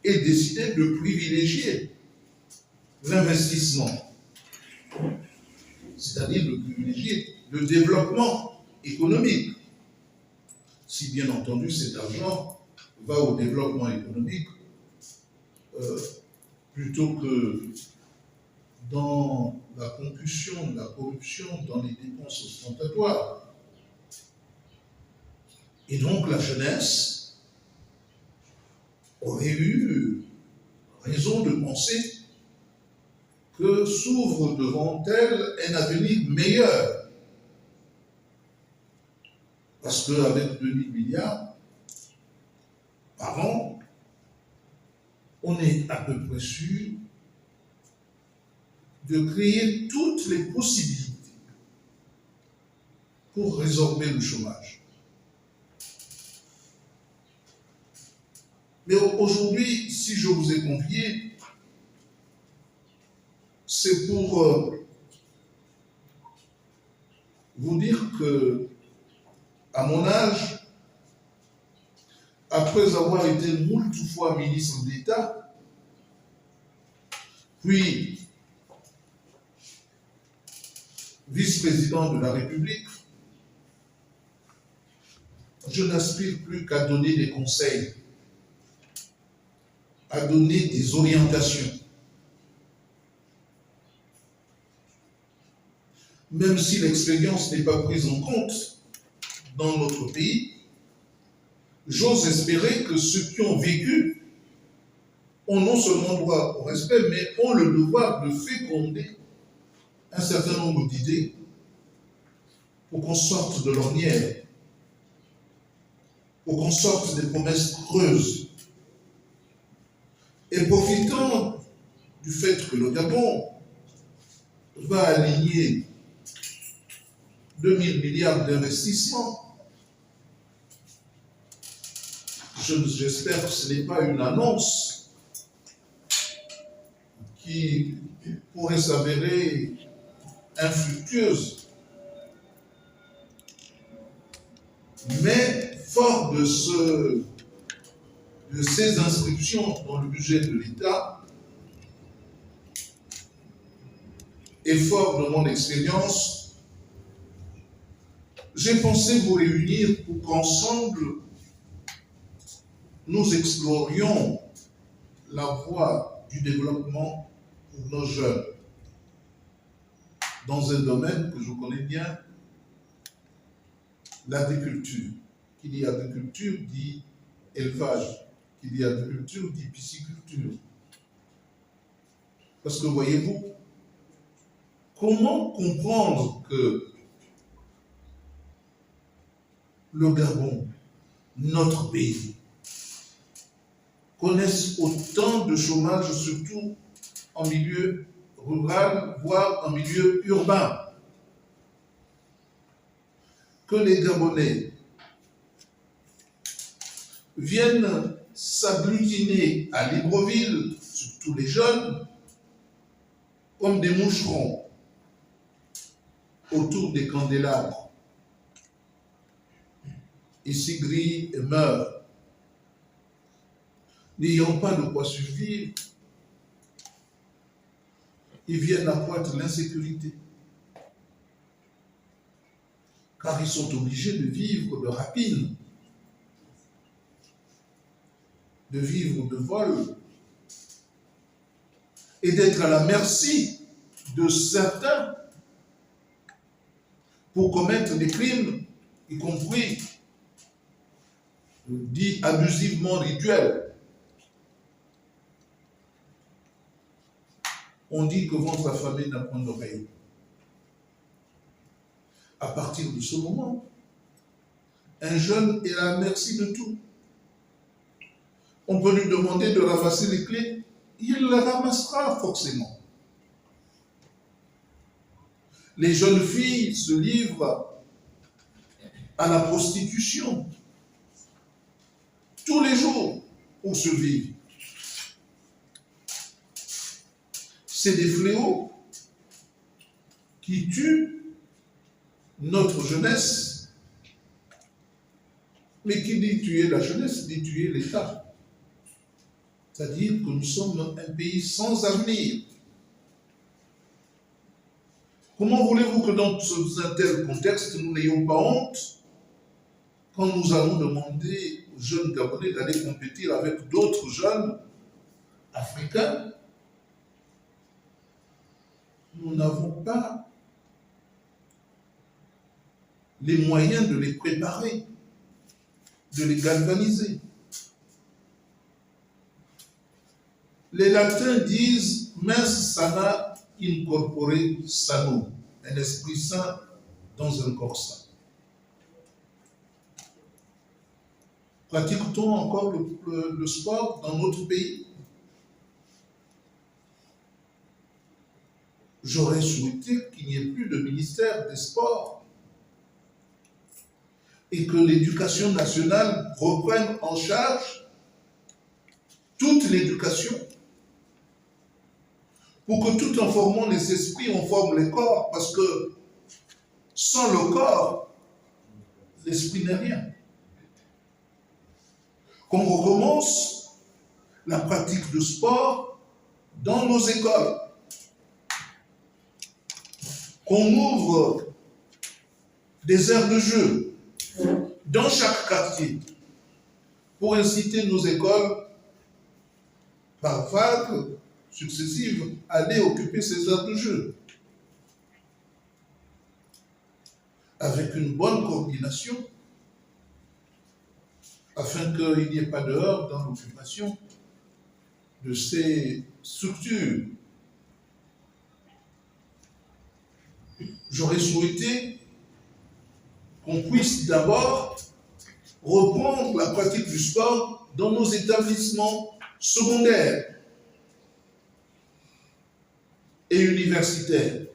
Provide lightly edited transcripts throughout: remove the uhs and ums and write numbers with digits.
ait décidé de privilégier l'investissement, c'est-à-dire de privilégier le développement économique. Si bien entendu cet argent va au développement économique plutôt que dans la concussion, la corruption, dans les dépenses ostentatoires. Et donc la jeunesse aurait eu raison de penser que s'ouvre devant elle un avenir meilleur. Parce qu'avec 2000 milliards par an, on est à peu près sûr de créer toutes les possibilités pour résorber le chômage. Mais aujourd'hui, si je vous ai convié, c'est pour vous dire que, à mon âge, après avoir été moult fois ministre d'État, puis vice-président de la République, je n'aspire plus qu'à donner des conseils, à donner des orientations. Même si l'expérience n'est pas prise en compte dans notre pays, j'ose espérer que ceux qui ont vécu ont non seulement droit au respect, mais ont le devoir de féconder un certain nombre d'idées pour qu'on sorte de l'ornière, pour qu'on sorte des promesses creuses. Et profitant du fait que le Gabon va aligner 2000 milliards d'investissements, j'espère que ce n'est pas une annonce qui pourrait s'avérer infructueuse. Mais fort de ces inscriptions dans le budget de l'État, et fort de mon expérience, j'ai pensé vous réunir pour qu'ensemble, nous explorions la voie du développement pour nos jeunes dans un domaine que je connais bien, l'agriculture. Qui dit agriculture dit élevage, qui dit agriculture dit pisciculture. Parce que voyez-vous, comment comprendre que le Gabon, notre pays, connaisse autant de chômage, surtout en milieu rural, voire en milieu urbain, que les Gabonais viennent s'agglutiner à Libreville, surtout les jeunes, comme des moucherons autour des candélabres. Ils s'y grillent et meurent. N'ayant pas de quoi survivre, ils viennent accroître l'insécurité. Car ils sont obligés de vivre de rapine, de vivre de vol, et d'être à la merci de certains pour commettre des crimes, y compris dits abusivement rituels. On dit que ventre affamé n'a point d'oreille. À partir de ce moment, un jeune est à la merci de tout. On peut lui demander de ramasser les clés, il les ramassera forcément. Les jeunes filles se livrent à la prostitution tous les jours pour survivre. C'est des fléaux qui tuent notre jeunesse, mais qui dit tuer la jeunesse, dit tuer l'État. C'est-à-dire que nous sommes un pays sans avenir. Comment voulez-vous que dans un tel contexte, nous n'ayons pas honte quand nous allons demander aux jeunes Gabonais d'aller compétir avec d'autres jeunes africains? Nous n'avons pas les moyens de les préparer, de les galvaniser. Les latins disent mens sana in corpore sano, un esprit sain dans un corps sain. Pratique-t-on encore le sport dans notre pays? J'aurais souhaité qu'il n'y ait plus de ministère des Sports et que l'éducation nationale reprenne en charge toute l'éducation pour que tout en formant les esprits, on forme les corps, parce que sans le corps, l'esprit n'est rien. Qu'on recommence la pratique de sport dans nos écoles, qu'on ouvre des aires de jeu dans chaque quartier pour inciter nos écoles par vagues successives à aller occuper ces aires de jeu avec une bonne coordination afin qu'il n'y ait pas de heurts dans l'occupation de ces structures. J'aurais souhaité qu'on puisse d'abord reprendre la pratique du sport dans nos établissements secondaires et universitaires.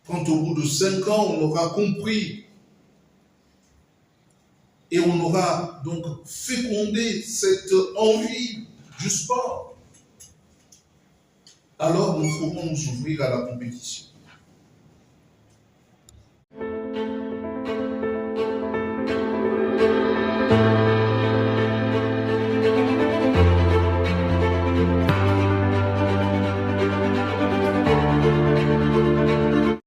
Quand au bout de 5 ans, on aura compris et on aura donc fécondé cette envie du sport, alors nous pourrons nous ouvrir à la compétition.